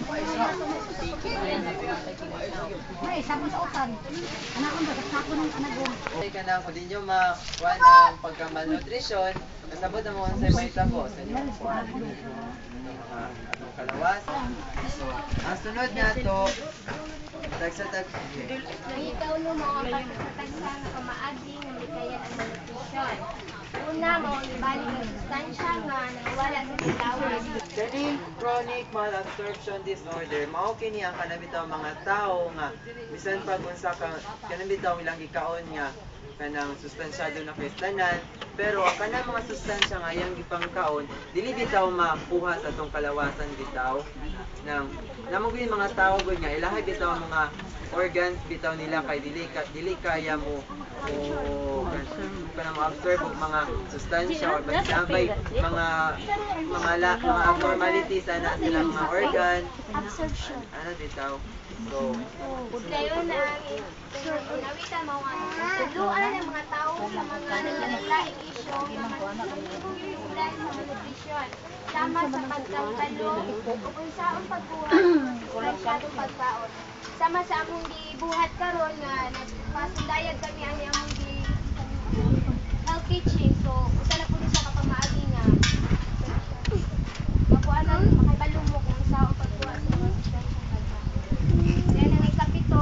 Ay, sabon sa utan. Anak ko, sakto ng anak ko. Hindi ka na, kung di nyo makuha ng pagka-malnutrition, nasabot na mo sa may tabo sa inyong kuhan. Atong kalawas. Ang sunod nga to, tagsatag. Ikaw no mga pagkatagsa nga kamaagi nga may kaya ang malnutrition. Una, mawalibalik ang sustansya nga nawala sa katawan. Kani chronic malabsorption disorder, mao kini ang kanabitaw mga tao nga bisan pag unsa ka kanabitaw ilang gikaon nga kanang sustansyado na kristanan, pero ang kanang mga sustansya nga yang gipangkaon dili bitaw makuha sa tong kalawasan bitaw nang namugin mga tao gud nga ilaha bitaw ang mga organs bitaw nila kay dili kaya mo kana ma-absorb og mga sustansya o basabay mga abnormalities ana silang mga organ Absorption. ano bitaw so Kayo na nawitan mo nga tuluan ng mga tao sa mga naglaing isyu nga magsusulan sa nutrition sama sa pagkakalo o kung saan pagbuhat masyadong pagkaon sama sa among gibuhat karon nga nagpasundayag kami ang among health teaching so usa na pud sa kapamaagi nga makuha na makibalo mo kung saan pagbuhat sa mga sustansya then ang ikapito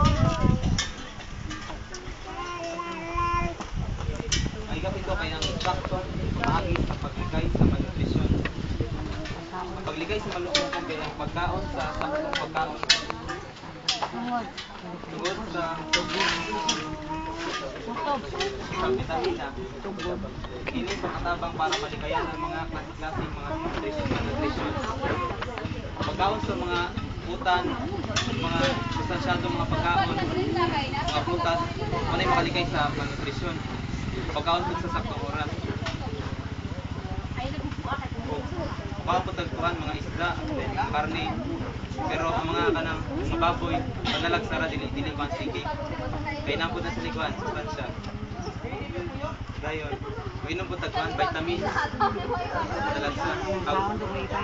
Ang ikapito kay ang sakto pamagi sa pagligay sa malnutrisyon. Ang pagligay sa malnutrisyon kay ang pagkaon sa saktong pagkaon. Tungod sa sa vitamina, ini pagkatabang para maligayan ang mga klase-klaseng mga malnutrition. Pagkaon sa mga utan, mga sustansyadong mga pagkaon, mga prutas, manay makaligay sa malnutrisyon. Pagkaon po sa saktong oras. Baka po tagtuhan mga isda, karne, pero ang mga kanang mga baboy, panalagsara dili man sige. Kaya nampod na sa likuan, sustansya. Dayon, inom po tagtuhan vitamin, panalagsa,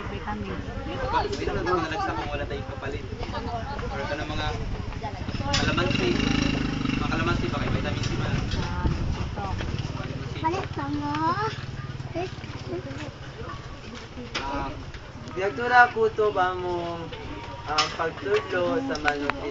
Vitamin. inom na panalagsa kung wala tayong kapalit. Or kanang mga kalamansi, ba kay vitamin C man. Balik ka mo. Direktura ko to ba mong pagtudlo sa malnutrition